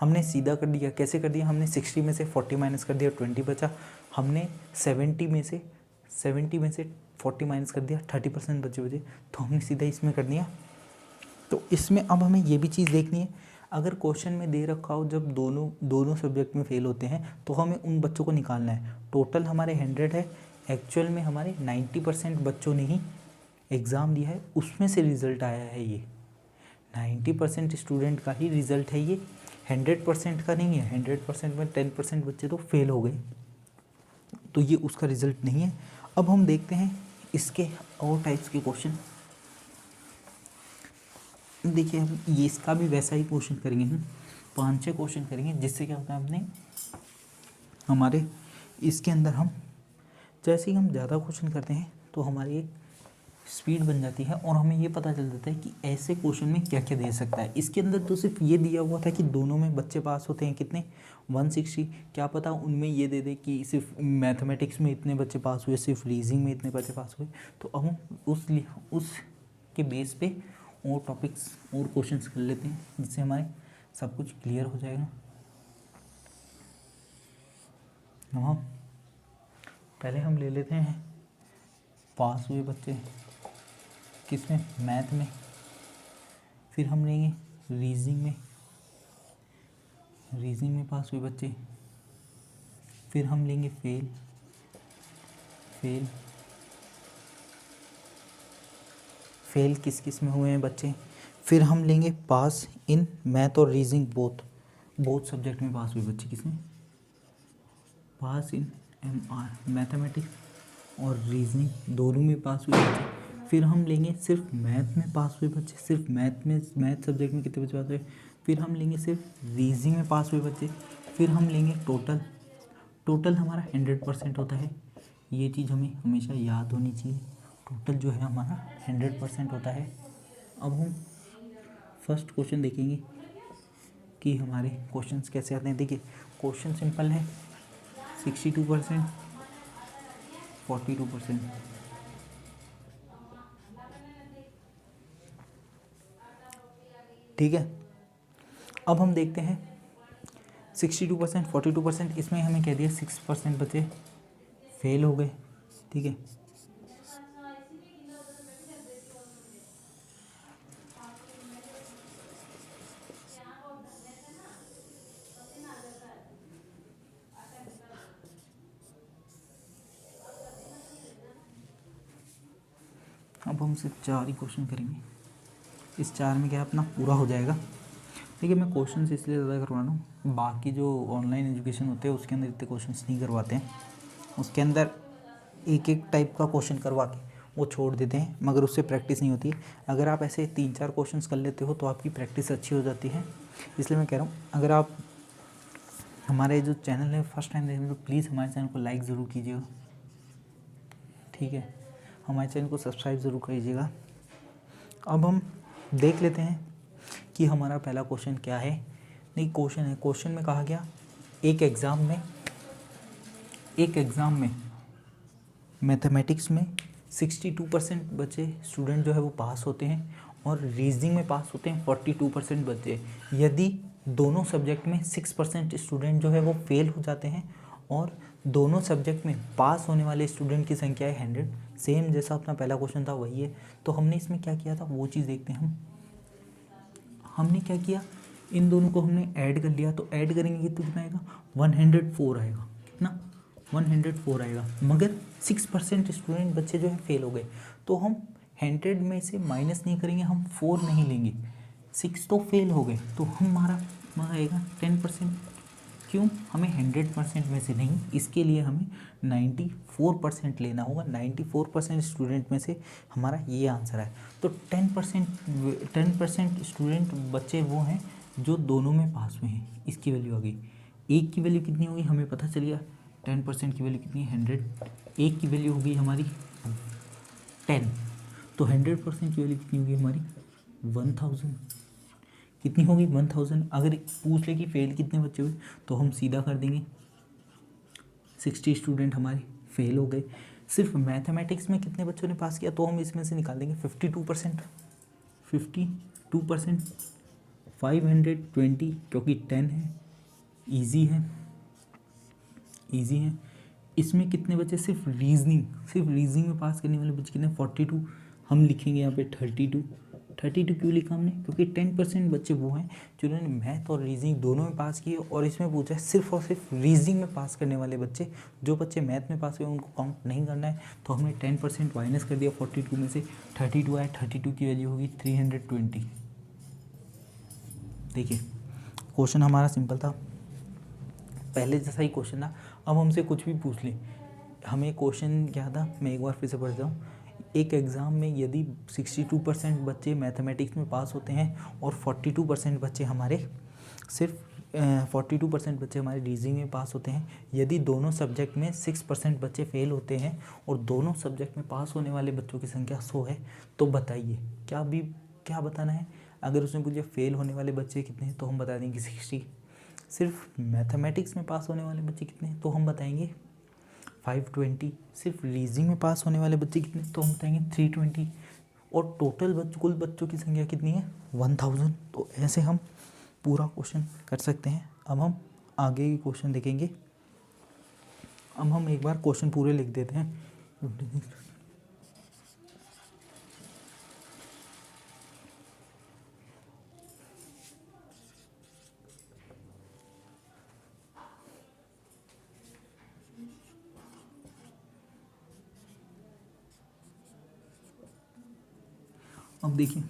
हमने सीधा कर दिया, कैसे कर दिया, हमने 60 में से 40 माइनस कर दिया, 20 बचा। हमने 70 में से 40 माइनस कर दिया, 30% बचे, तो हमने सीधा इसमें कर दिया। तो इसमें अब हमें ये भी चीज़ देखनी है, अगर क्वेश्चन में दे रखा हो जब दोनों सब्जेक्ट में फेल होते हैं तो हमें उन बच्चों को निकालना है। टोटल हमारे 100 है, एक्चुअल में हमारे 90% बच्चों ने ही एग्ज़ाम दिया है, उसमें से रिज़ल्ट आया है ये 90% स्टूडेंट का ही रिज़ल्ट है ये, 100% का नहीं है। 100% में 10% बच्चे तो फेल हो गए, तो ये उसका रिज़ल्ट नहीं है। अब हम देखते हैं इसके और टाइप्स के क्वेश्चन। देखिए हम ये इसका भी वैसा ही क्वेश्चन करेंगे, हम 5-6 क्वेश्चन करेंगे, जिससे क्या होता है अपने हमारे इसके अंदर हम जैसे ही हम ज़्यादा क्वेश्चन करते हैं तो हमारी एक स्पीड बन जाती है और हमें ये पता चल जाता है कि ऐसे क्वेश्चन में क्या क्या दे सकता है। इसके अंदर तो सिर्फ ये दिया हुआ था कि दोनों में बच्चे पास होते हैं कितने, 160। क्या पता उनमें ये दे दे कि सिर्फ मैथमेटिक्स में इतने बच्चे पास हुए, सिर्फ रीजनिंग में इतने बच्चे पास हुए। तो अब हम उसके बेस पे और टॉपिक्स और क्वेश्चंस कर लेते हैं, जिससे हमारे सब कुछ क्लियर हो जाएगा। हाँ, पहले हम ले लेते हैं पास हुए बच्चे किसमें, मैथ में, फिर हम लेंगे रीजनिंग में पास हुए बच्चे, फिर हम लेंगे फेल किस किस में हुए हैं बच्चे, फिर हम लेंगे पास इन मैथ और रीजनिंग बोथ, बहुत सब्जेक्ट में पास हुए बच्चे, किसमें पास इन MR मैथमेटिक्स और रीजनिंग दोनों में पास हुए बच्चे। फिर हम लेंगे सिर्फ मैथ में पास हुए बच्चे, सिर्फ मैथ सब्जेक्ट में कितने बच्चे पास हुए। फिर हम लेंगे सिर्फ रीजनिंग में पास हुए बच्चे। फिर हम लेंगे टोटल हमारा 100% होता है। ये चीज़ हमें हमेशा याद होनी चाहिए, टोटल जो है हमारा 100% होता है। अब हम फर्स्ट क्वेश्चन देखेंगे कि हमारे क्वेश्चंस कैसे आते हैं। देखिए क्वेश्चन सिंपल है, 62%, 42%। ठीक है, अब हम देखते हैं 62%, 42%, इसमें हमें कह दिया 6% बच्चे फेल हो गए। ठीक है, अब हम सिर्फ 4 ही क्वेश्चन करेंगे, इस 4 में क्या अपना पूरा हो जाएगा। देखिए मैं क्वेश्चन इसलिए ज़्यादा करवा रहा हूँ, बाकी जो ऑनलाइन एजुकेशन होते हैं उसके अंदर इतने क्वेश्चन नहीं करवाते हैं, उसके अंदर एक एक टाइप का क्वेश्चन करवा के वो छोड़ देते हैं, मगर उससे प्रैक्टिस नहीं होती है। अगर आप ऐसे 3-4 क्वेश्चंस कर लेते हो तो आपकी प्रैक्टिस अच्छी हो जाती है। इसलिए मैं कह रहा हूँ, अगर आप हमारे जो चैनल है फर्स्ट टाइम देख रहे हो तो प्लीज़ हमारे चैनल को लाइक ज़रूर कीजिएगा। ठीक है, हमारे चैनल को सब्सक्राइब ज़रूर कीजिएगा। अब हम देख लेते हैं कि हमारा पहला क्वेश्चन क्या है। नहीं, क्वेश्चन है, क्वेश्चन में कहा गया एक एग्ज़ाम में मैथमेटिक्स में 62% बच्चे स्टूडेंट जो है वो पास होते हैं और रीजनिंग में पास होते हैं 42% बच्चे। यदि दोनों सब्जेक्ट में 6% स्टूडेंट जो है वो फेल हो जाते हैं और दोनों सब्जेक्ट में पास होने वाले स्टूडेंट की संख्या है 100, सेम जैसा अपना पहला क्वेश्चन था वही है। तो हमने इसमें क्या किया था वो चीज़ देखते हैं। हमने क्या किया, इन दोनों को हमने ऐड कर लिया, तो ऐड करेंगे तो कितना आएगा 104 आएगा। कितना 104 आएगा, मगर 6% स्टूडेंट बच्चे जो है फेल हो गए। तो हम 100 में से माइनस नहीं करेंगे, हम 4 नहीं लेंगे, 6 तो फेल हो गए, तो हमारा आएगा 10%। क्यों, हमें 100% में से नहीं, इसके लिए हमें 94% लेना होगा। 94% स्टूडेंट में से हमारा ये आंसर है। तो 10% स्टूडेंट बच्चे वो हैं जो दोनों में पास हुए हैं, इसकी वैल्यू आ गई। एक की वैल्यू कितनी होगी हमें पता चल गया, 10% की वैल्यू कितनी है 100, एक की वैल्यू होगी हमारी 10, तो 100% की वैल्यू कितनी होगी हमारी 1000। कितनी होगी 1000। अगर पूछ ले कि फेल कितने बच्चे हुए तो हम सीधा कर देंगे, 60 स्टूडेंट हमारे फेल हो गए। सिर्फ मैथमेटिक्स में कितने बच्चों ने पास किया तो हम इसमें से निकाल देंगे 52%, 520, क्योंकि 10 है, इजी है। इसमें कितने बच्चे सिर्फ रीजनिंग में पास करने वाले बच्चे कितने 42, हम लिखेंगे यहाँ पे 32 क्यों लिखा हमने, क्योंकि 10% बच्चे वो हैं जिन्होंने मैथ और रीजनिंग दोनों में पास किए। और इसमें पूछा है सिर्फ और सिर्फ रीजनिंग में पास करने वाले बच्चे, जो बच्चे मैथ में पास हुए उनको काउंट नहीं करना है। तो हमने 10% माइनस कर दिया 42 में से, 32 आया, 32 की वैल्यू होगी 320। देखिए क्वेश्चन हमारा सिंपल था, पहले जैसा ही क्वेश्चन था। अब हमसे कुछ भी पूछ ले, हमें क्वेश्चन क्या था, मैं एक बार फिर से पढ़ जाऊँ। एक एग्ज़ाम में यदि 62% बच्चे मैथमेटिक्स में पास होते हैं और 42% बच्चे हमारे 42% बच्चे हमारे रीजनिंग में पास होते हैं, यदि दोनों सब्जेक्ट में 6% बच्चे फेल होते हैं और दोनों सब्जेक्ट में पास होने वाले बच्चों की संख्या 100 है, तो बताइए क्या बताना है। अगर उसने पूछा फेल होने वाले बच्चे कितने हैं तो हम बता देंगे 60। सिर्फ मैथमेटिक्स में पास होने वाले बच्चे कितने हैं तो हम बताएंगे 520। सिर्फ रीजनिंग में पास होने वाले बच्चे कितने तो हम बताएंगे 320। और टोटल कुल बच्चों की संख्या कितनी है 1000। तो ऐसे हम पूरा क्वेश्चन कर सकते हैं। अब हम आगे के क्वेश्चन देखेंगे। अब हम एक बार क्वेश्चन पूरे लिख देते हैं। अब देखिए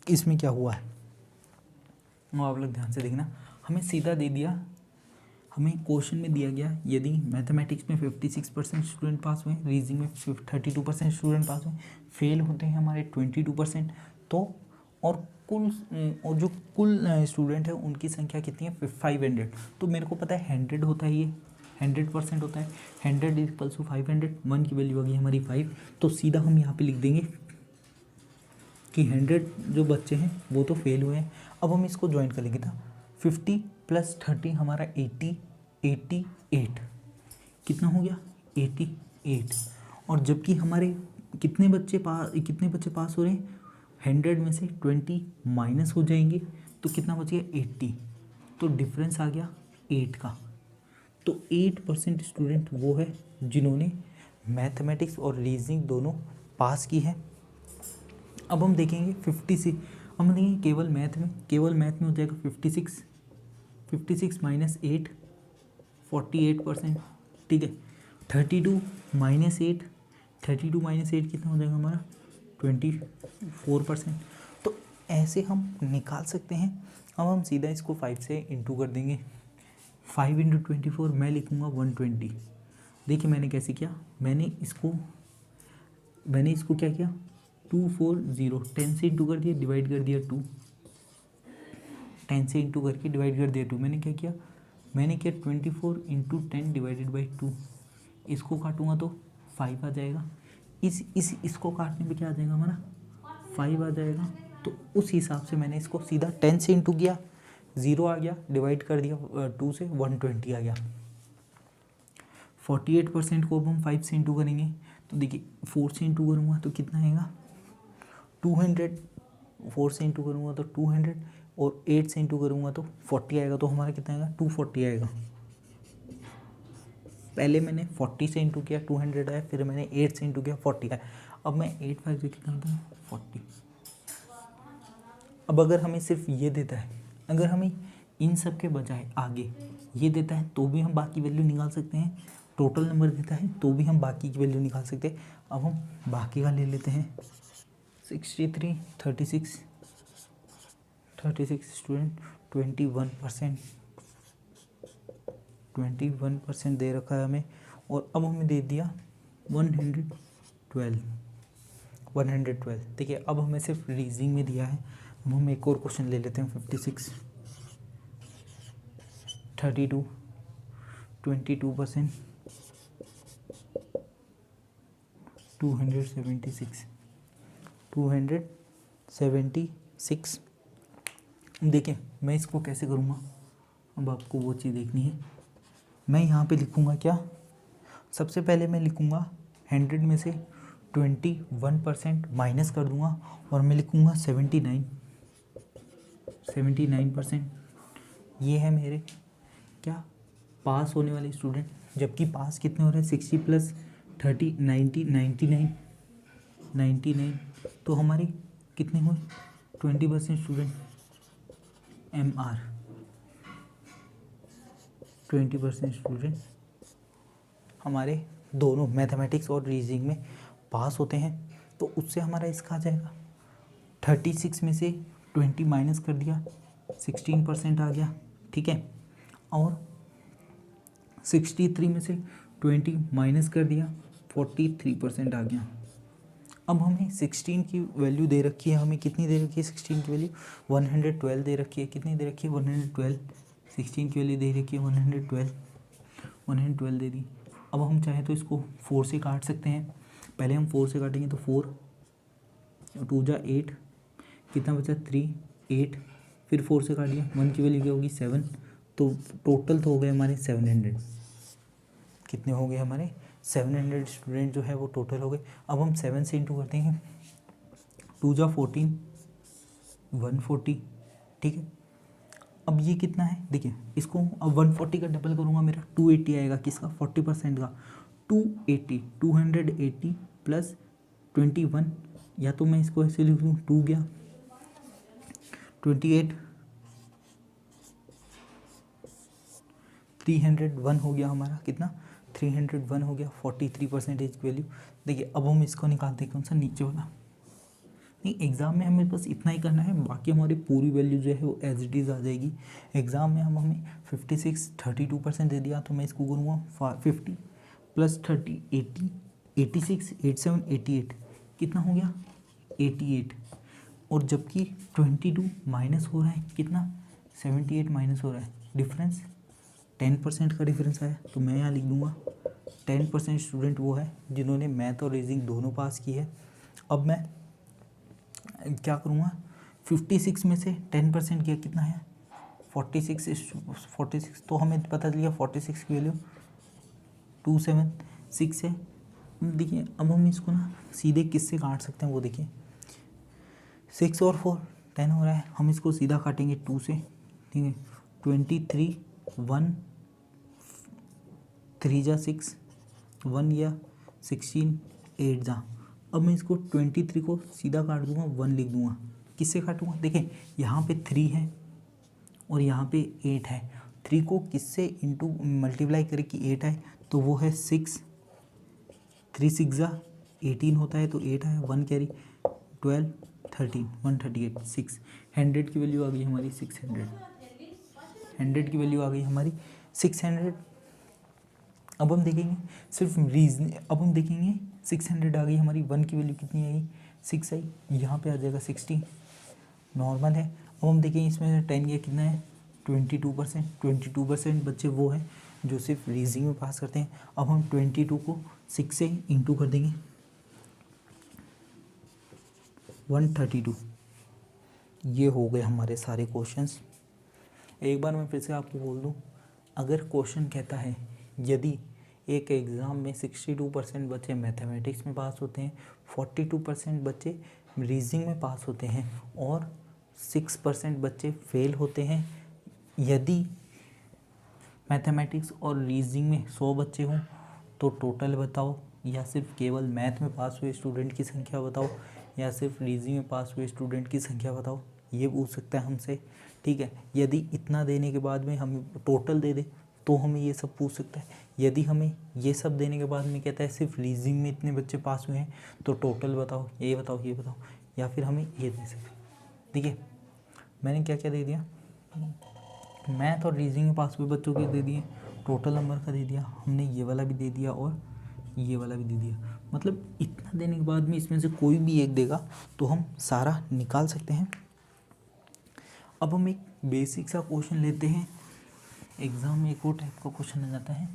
इसमें क्या हुआ है, वो आप लोग ध्यान से देखना। हमें सीधा दे दिया, हमें क्वेश्चन में दिया गया यदि मैथमेटिक्स में 56% स्टूडेंट पास हुए, रीजनिंग में 32% स्टूडेंट पास हुए, फेल होते हैं हमारे 22%, तो और जो कुल स्टूडेंट है उनकी संख्या कितनी है 500। तो मेरे को पता है 100 होता है, ये 100% होता है, 100 इक्वल्स टू 500, 1 की वैल्यू आ गई हमारी 5। तो सीधा हम यहाँ पे लिख देंगे कि 100 जो बच्चे हैं वो तो फेल हुए हैं। अब हम इसको ज्वाइन कर लेंगे था 50 + 30 हमारा 88 कितना हो गया 88। और जबकि हमारे कितने बच्चे पास हो रहे हैं, 100 में से 20 माइनस हो जाएंगे तो कितना बच गया 80, तो डिफरेंस आ गया 8 का। तो 8% स्टूडेंट वो है जिन्होंने मैथमेटिक्स और रीजनिंग दोनों पास की है। अब हम देखेंगे 56, हम देखेंगे केवल मैथ में हो जाएगा 56 माइनस 8 48%, ठीक है। 32 माइनस 8 कितना हो जाएगा हमारा 24%। तो ऐसे हम निकाल सकते हैं। अब हम सीधा इसको 5 से इंटू कर देंगे, 5 × 24 मैं लिखूँगा 120। देखिए मैंने कैसे किया, मैंने इसको क्या किया 240 10 से इंटू कर दिया, डिवाइड कर दिया 2, 10 से इंटू करके डिवाइड कर दिया 2। मैंने क्या किया 24 × 10 डिवाइडेड बाई 2, इसको काटूंगा तो 5 आ जाएगा। इसको काटने पे क्या आ जाएगा हमारा 5 आ जाएगा। तो उस हिसाब से मैंने इसको सीधा 10 से इंटू किया, 0 आ गया, डिवाइड कर दिया 2 से 120 आ गया। 48% को अब हम 5 से इंटू करेंगे तो देखिए 4 से इंटू करूँगा तो कितना आएगा 200, 4 से इंटू करूँगा तो 200 और 8 से इंटू करूँगा तो 40 आएगा। तो हमारा कितना आएगा 240 आएगा। पहले मैंने 40 से इंटू किया 200 आया, फिर मैंने 8 से इंटू किया 40 आया। अब मैं 8 5 से कितना होता है 40। अब अगर हमें सिर्फ ये देता है, अगर हमें इन सब के बजाय आगे ये देता है तो भी हम बाकी वैल्यू निकाल सकते हैं, टोटल नंबर देता है तो भी हम बाकी की वैल्यू निकाल सकते हैं। अब हम बाकी का ले लेते हैं 63 36 स्टूडेंट 21% दे रखा है हमें। और अब हमें दे दिया 112। देखिए अब हमें सिर्फ रीजनिंग में दिया है। अब हम एक और क्वेश्चन ले लेते हैं 56 32 22% 276। देखिए मैं इसको कैसे करूँगा, अब आपको वो चीज़ देखनी है। मैं यहाँ पे लिखूँगा क्या, सबसे पहले मैं लिखूँगा 100 में से 21% माइनस कर दूँगा और मैं लिखूँगा 79%। ये है मेरे क्या पास होने वाले स्टूडेंट। जबकि पास कितने हो रहे हैं 60 + 30 99। तो हमारे कितने हुए 20% स्टूडेंट MR 20% स्टूडेंट हमारे दोनों मैथमेटिक्स और रीजनिंग में पास होते हैं। तो उससे हमारा इसका आ जाएगा 36 में से 20 माइनस कर दिया 16% आ गया, ठीक है। और 63 में से 20 माइनस कर दिया 43% आ गया। अब हमें 16 की वैल्यू दे रखी है, हमें कितनी दे रखी है 16 की वैल्यू 112 दे रखी है। कितनी दे रखी है 112। 16 की वैल्यू दे रखी है 112 दे दी। अब हम चाहे तो इसको 4 से काट सकते हैं। पहले हम 4 से काटेंगे तो 4 2 जा 8, कितना बचा 3 8, फिर 4 से काट दिया 1 की वैल्यू क्या होगी 7। तो टोटल तो हो गए हमारे 700। कितने हो गए हमारे 700 स्टूडेंट जो है वो टोटल हो गए। अब हम 7 से इंटू करते हैं 2 जा 14 140, ठीक है। अब ये कितना है देखिए, इसको अब 140 का डबल करूँगा मेरा 280 आएगा। किसका 40% का 280 प्लस 21, या तो मैं इसको ऐसे लिख दूँ 2 गया 28 301 हो गया हमारा, कितना 301 हो गया 43% की वैल्यू। देखिए अब हम इसको निकालते हैं कौन सा नीचे वाला, नहीं, एग्ज़ाम में हमें बस इतना ही करना है, बाकी हमारी पूरी वैल्यू जो है वो एज इट इज़ आ जाएगी। एग्ज़ाम में हमें 56 32% दे दिया, तो मैं इसको करूँगा 50 + 30 80 86 87 88 कितना हो गया 88। और जबकि 22 माइनस हो रहा है कितना 78 माइनस हो रहा है, डिफरेंस 10% का डिफरेंस आया। तो मैं यहाँ लिख दूँगा 10% स्टूडेंट वो है जिन्होंने मैथ और रीजनिंग दोनों पास की है। अब मैं क्या करूँगा 56 में से 10% किया कितना है 46। तो हमें पता चल गया 46 की वैल्यू 276 है। देखिए अब हम इसको ना सीधे किससे काट सकते हैं वो देखिए, 6 और 4 10 हो रहा है, हम इसको सीधा काटेंगे 2 से, ठीक है। 23 1 3 जा 6 1 या 16 8 जा। अब मैं इसको 23 को सीधा काट दूंगा 1 लिख दूंगा। किससे काटूंगा, देखिए यहाँ पे 3 है और यहाँ पे 8 है। 3 को किससे इंटू मल्टीप्लाई करें कि 8 है, तो वो है 6 3 6 जा 18 होता है, तो 8 है 1 कैरी 12 13 138 6। 100 की वैल्यू आ गई हमारी 600, 100 की वैल्यू आ गई हमारी 600। अब हम देखेंगे सिर्फ रीजन, अब हम देखेंगे 600 आ गई हमारी, 1 की वैल्यू कितनी आई 6 आई, यहाँ पे आ जाएगा 60 नॉर्मल है। अब हम देखेंगे इसमें 10 गया कितना है 22%। 22% बच्चे वो हैं जो सिर्फ रीजनिंग में पास करते हैं। अब हम 22 को 6 से इंटू कर देंगे 132। ये हो गए हमारे सारे क्वेश्चंस। एक बार मैं फिर से आपको बोल दूं, अगर क्वेश्चन कहता है यदि एक एग्ज़ाम में 62% बच्चे मैथमेटिक्स में पास होते हैं, 42% बच्चे रीजनिंग में पास होते हैं और 6% बच्चे फेल होते हैं, यदि मैथमेटिक्स और रीजनिंग में 100 बच्चे हों तो टोटल बताओ, या सिर्फ केवल मैथ में पास हुए स्टूडेंट की संख्या बताओ, या सिर्फ रीजनिंग में पास हुए स्टूडेंट की संख्या बताओ, ये पूछ सकता है हमसे, ठीक है। यदि इतना देने के बाद में हम टोटल दे दे तो हमें ये सब पूछ सकता है। यदि हमें ये सब देने के बाद में कहता है सिर्फ रीजनिंग में इतने बच्चे पास हुए हैं तो टोटल बताओ, ये बताओ, ये बताओ, या फिर हमें ये दे सकते। ठीक है, मैंने क्या क्या दे दिया, मैथ और रीजनिंग में पास हुए बच्चों के दे दिए, टोटल नंबर का दे दिया, हमने ये वाला भी दे दिया और ये वाला भी दे दिया। मतलब इतना देने के बाद में इसमें से कोई भी एक देगा तो हम सारा निकाल सकते हैं। अब हम एक बेसिक सा क्वेश्चन लेते हैं, एग्ज़ाम में एक और टाइप का क्वेश्चन आ जाता है,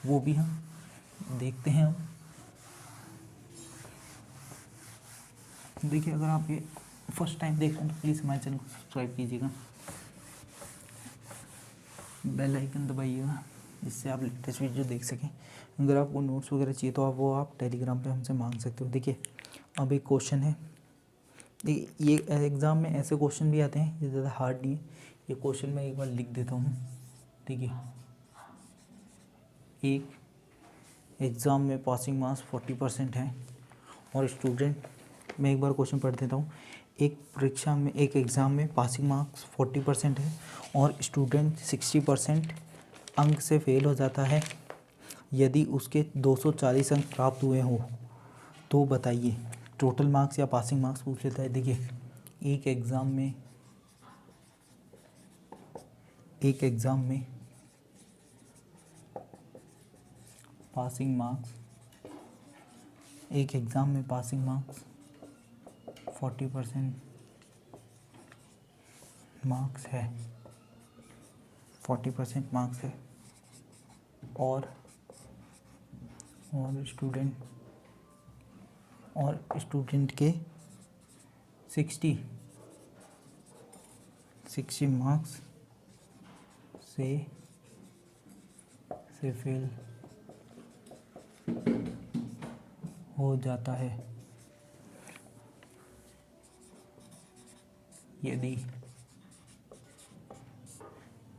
वो भी हम देखते हैं। देखिए अगर आप ये फर्स्ट टाइम देख रहे हैं तो प्लीज़ हमारे चैनल को सब्सक्राइब कीजिएगा, बेल आइकन दबाइएगा, जिससे आप लेटेस्ट वीडियो देख सकें। अगर आपको नोट्स वगैरह चाहिए तो आप टेलीग्राम पे हमसे मांग सकते हो। देखिए अब एक क्वेश्चन है, देखिए ये एग्ज़ाम में ऐसे क्वेश्चन भी आते हैं, ये ज़्यादा हार्ड नहीं है। ये क्वेश्चन मैं एक बार लिख देता हूँ। ठीक है, एक एग्ज़ाम में पासिंग मार्क्स 40% है और स्टूडेंट, मैं एक बार क्वेश्चन पढ़ देता हूँ। एक परीक्षा में, एक एग्ज़ाम में पासिंग मार्क्स 40% है और स्टूडेंट 60% अंक से फेल हो जाता है, यदि उसके 240 अंक प्राप्त हुए हों तो बताइए। टोटल मार्क्स या पासिंग मार्क्स पूछ लेता है। देखिए एक एग्ज़ाम में पासिंग मार्क्स, एक एग्ज़ाम में पासिंग मार्क्स 40% मार्क्स है, 40% मार्क्स है और स्टूडेंट के 60 मार्क्स से फेल हो जाता है,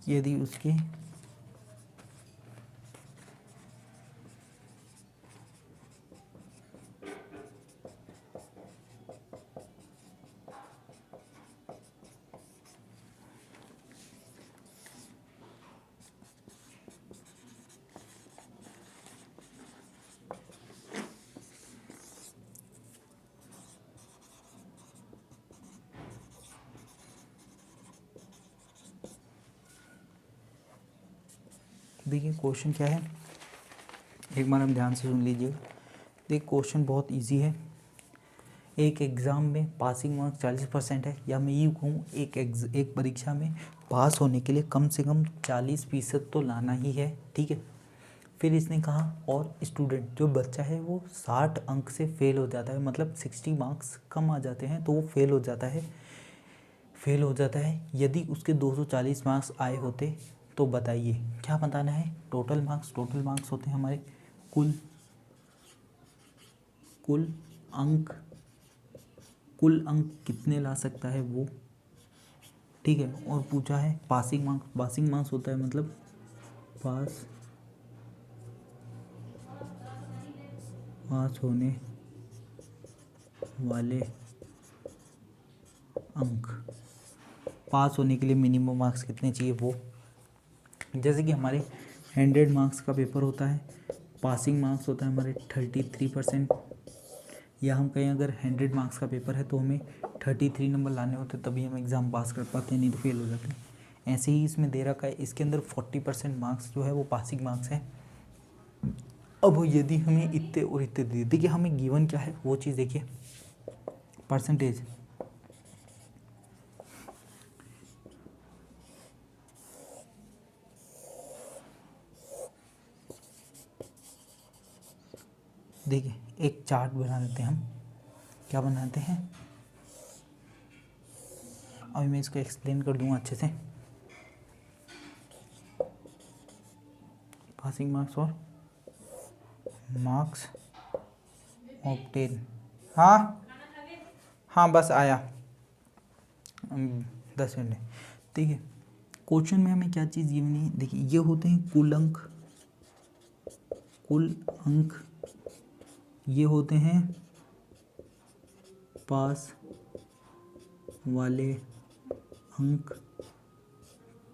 यदि उसके देखिए क्वेश्चन क्या है, एक बार हम ध्यान से सुन लीजिएगा। देखिए क्वेश्चन बहुत इजी है। एक एग्ज़ाम में पासिंग मार्क्स 40% है, या मैं यूँ कहूँ एक परीक्षा में पास होने के लिए कम से कम 40% तो लाना ही है, ठीक है। फिर इसने कहा और स्टूडेंट जो बच्चा है वो 60 अंक से फेल हो जाता है, मतलब 60 मार्क्स कम आ जाते हैं तो वो फेल हो जाता है। यदि उसके 240 मार्क्स आए होते तो बताइए क्या बताना है। टोटल मार्क्स होते हैं हमारे कुल अंक कितने ला सकता है वो, ठीक है। और पूछा है पासिंग मार्क्स होता है मतलब पास होने वाले अंक, पास होने के लिए मिनिमम मार्क्स कितने चाहिए वो। जैसे कि हमारे 100 मार्क्स का पेपर होता है, पासिंग मार्क्स होता है हमारे 33%, या हम कहें अगर 100 मार्क्स का पेपर है तो हमें 33 नंबर लाने होते तभी हम एग्ज़ाम पास कर पाते हैं, नहीं तो फेल हो जाते हैं। ऐसे ही इसमें दे रखा है, इसके अंदर 40% मार्क्स जो है वो पासिंग मार्क्स है। अब यदि हमें इतने और इतने दे, देखिए हमें गिवन क्या है वो चीज़ देखिए, परसेंटेज। देखिए एक चार्ट बना लेते हैं हम, क्या बनाते हैं, अभी मैं इसको एक्सप्लेन कर दूंगा अच्छे से। पासिंग मार्क्स और मार्क्स ऑब्टेन, हाँ बस आया 10 मिनट में। देखिए क्वेश्चन में हमें क्या चीज़ गिवन है, देखिए ये होते हैं कुल अंक, ये होते हैं पास वाले अंक,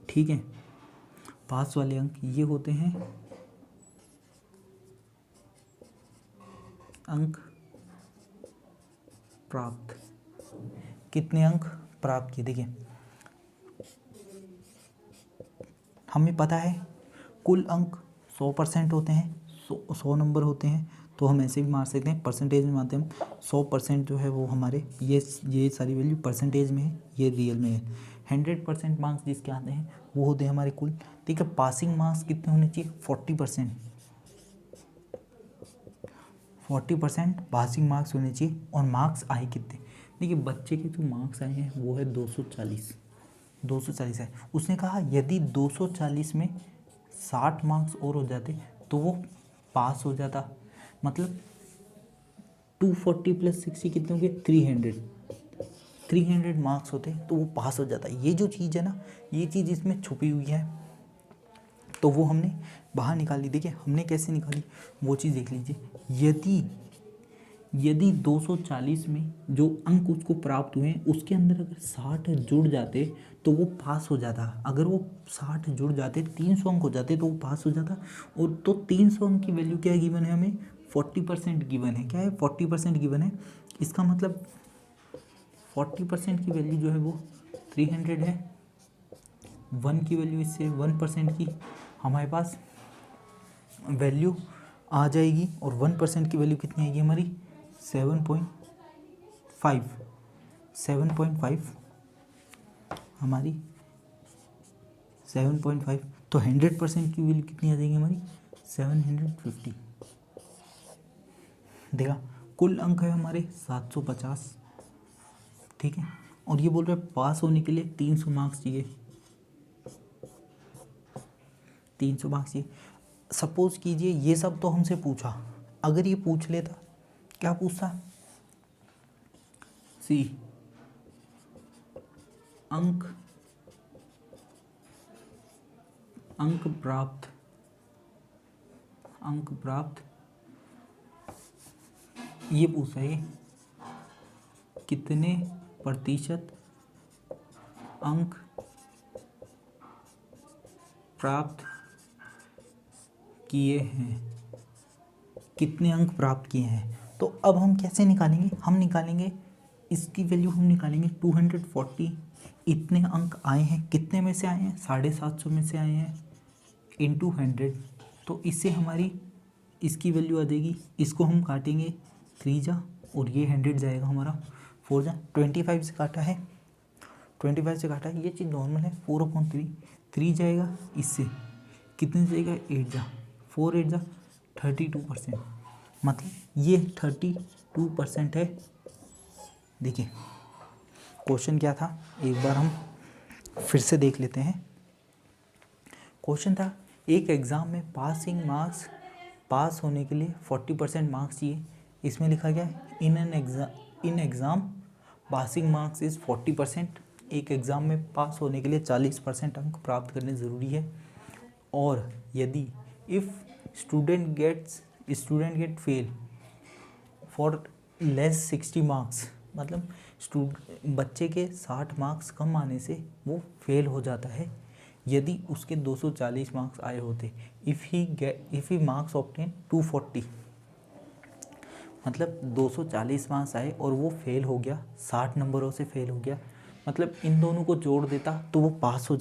ठीक है। पास वाले अंक ये होते हैं अंक प्राप्त, कितने अंक प्राप्त किए। देखिए हमें पता है कुल अंक 100% होते हैं, 100 नंबर होते हैं, तो हम ऐसे भी मार सकते हैं परसेंटेज में मारते हैं हम। 100% जो है वो हमारे ये सारी वैल्यू परसेंटेज में है, ये रियल में है। 100% मार्क्स जिसके आते हैं वो होते हैं हमारे कुल, ठीक है। पासिंग मार्क्स कितने होने चाहिए, 40% पासिंग मार्क्स होने चाहिए। और मार्क्स आए कितने, देखिए बच्चे के जो मार्क्स आए हैं वो है 240 है। उसने कहा यदि 240 में 60 मार्क्स और हो जाते तो वो पास हो जाता, मतलब 240 + 60 कितने होंगे, 300 मार्क्स होते तो वो पास हो जाता। ये जो चीज़ है ना, ये चीज़ इसमें छुपी हुई है, तो वो हमने बाहर निकाली। देखिए हमने कैसे निकाली वो चीज़ देख लीजिए। यदि 240 में जो अंक उसको प्राप्त हुए हैं उसके अंदर अगर 60 जुड़ जाते तो वो पास हो जाता। अगर वो 60 जुड़ जाते, 300 अंक हो जाते तो वो पास हो जाता। और तो 300 अंक की वैल्यू क्या गिवन है हमें, 40% गिवन है। क्या है, 40% गिवन है। इसका मतलब 40% की वैल्यू जो है वो 300 है। 1 की वैल्यू इससे 1% की हमारे पास वैल्यू आ जाएगी, और 1% की वैल्यू कितनी आएगी हमारी, 7.5 हमारी 7.5। तो 100% की वैल्यू कितनी आ जाएगी हमारी, 750। देखा, कुल अंक है हमारे 750, ठीक है। और ये बोल रहे हैं पास होने के लिए 300 मार्क्स चाहिए, 300 मार्क्स चाहिए। सपोज कीजिए ये सब तो हमसे पूछा, अगर ये पूछ लेता, क्या पूछता, सी अंक प्राप्त ये पूछा है कितने प्रतिशत अंक प्राप्त किए हैं, कितने अंक प्राप्त किए हैं। तो अब हम कैसे निकालेंगे, हम निकालेंगे इसकी वैल्यू, हम निकालेंगे 240 इतने अंक आए हैं, कितने में से आए हैं, 750 में से आए हैं, इंटू 100, तो इससे हमारी इसकी वैल्यू आ जाएगी, इसको हम काटेंगे 3 जा और ये 100 जाएगा हमारा 4 जा, 25 से काटा है, 25 से काटा है, ये चीज़ नॉर्मल है। 4/3, 3 जाएगा इससे, कितने जाएगा 8 जा, 4 8 जा 32%, मतलब ये 32% है। देखिए क्वेश्चन क्या था, एक बार हम फिर से देख लेते हैं। क्वेश्चन था एक एग्ज़ाम में पासिंग मार्क्स, पास होने के लिए 40% मार्क्स चाहिए। इसमें लिखा गया है in exam passing marks is 40%। एक एग्ज़ाम में पास होने के लिए 40% अंक प्राप्त करने ज़रूरी है। और यदि if student get fail for less 60 marks, मतलब बच्चे के 60 मार्क्स कम आने से वो फेल हो जाता है। यदि उसके 240 मार्क्स आए होते, इफ़ ही मार्क्स ऑब्टेन 240, मतलब 240 मार्क्स आए और वो फेल हो गया, 60 नंबरों से फेल हो गया, मतलब इन दोनों को जोड़ देता तो वो पास हो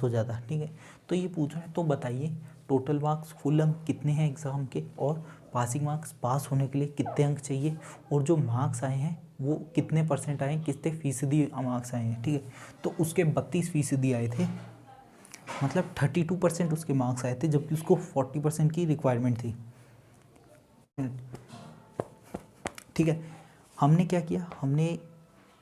जाता, ठीक है। तो ये पूछ रहा है, तो बताइए टोटल मार्क्स कुल अंक कितने हैं एग्ज़ाम के, और पासिंग मार्क्स पास होने के लिए कितने अंक चाहिए, और जो मार्क्स आए हैं वो कितने % आए, कितने फीसदी मार्क्स आए हैं, ठीक है। तो उसके 32% आए थे, मतलब 32% उसके मार्क्स आए थे, जबकि उसको 40% की रिक्वायरमेंट थी, ठीक है। हमने क्या किया, हमने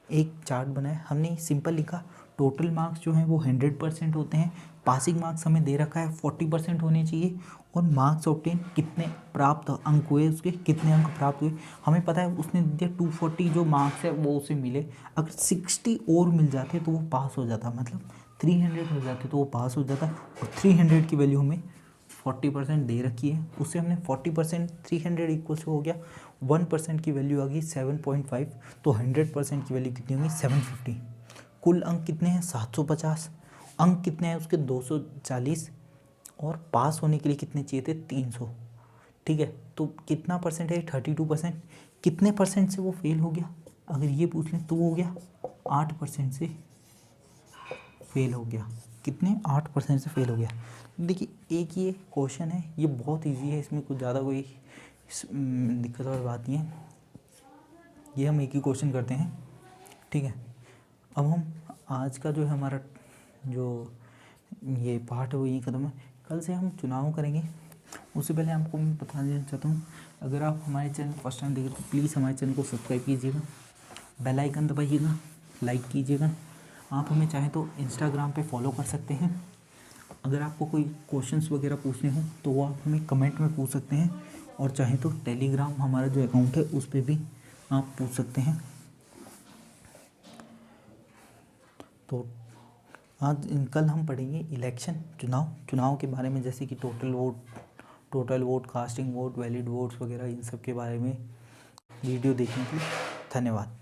एक चार्ट बनाया, हमने सिंपल लिखा टोटल मार्क्स जो हैं वो 100% होते हैं, पासिंग मार्क्स हमें दे रखा है 40% होने चाहिए, और मार्क्स ऑब्टेन कितने प्राप्त अंक हुए, उसके कितने अंक प्राप्त हुए हमें पता है, उसने दिया 240 जो मार्क्स है वो उसे मिले, अगर 60 और मिल जाते तो वो पास हो जाता, मतलब 300 हो जाते तो वो पास हो जाता। और 300 की वैल्यू हमें 40% दे रखी है, उससे हमने 40% 300 इक्वल्स हो गया, 1% की वैल्यू आ गई 7.5, तो 100% की वैल्यू कितनी होगी 750। कुल अंक कितने हैं 750, अंक कितने हैं उसके 240, और पास होने के लिए कितने चाहिए थे 300, ठीक है। तो कितना % है 32%, कितने % से वो फेल हो गया, अगर ये पूछ लें तो वो हो गया 8% से फेल हो गया, कितने 8% से फेल हो गया। देखिए एक ये क्वेश्चन है, ये बहुत इजी है, इसमें कुछ ज़्यादा कोई दिक्कत वाली बात नहीं है, ये हम एक ही क्वेश्चन करते हैं, ठीक है। अब हम आज का जो है हमारा जो ये पार्ट है वो यही ख़त्म है, कल से हम चुनाव करेंगे। उससे पहले आपको मैं बता देना चाहता हूँ, अगर आप हमारे चैनल फर्स्ट टाइम देखें तो प्लीज़ हमारे चैनल को सब्सक्राइब कीजिएगा, बेल आइकन दबाइएगा, लाइक कीजिएगा। आप हमें चाहें तो इंस्टाग्राम पे फॉलो कर सकते हैं। अगर आपको कोई क्वेश्चंस वगैरह पूछने हो तो वो आप हमें कमेंट में पूछ सकते हैं, और चाहें तो टेलीग्राम हमारा जो अकाउंट है उस पर भी आप पूछ सकते हैं। तो आज कल हम पढ़ेंगे इलेक्शन, चुनाव के बारे में, जैसे कि total vote, casting vote, valid votes वगैरह, इन सब के बारे में। वीडियो देखने के लिए धन्यवाद।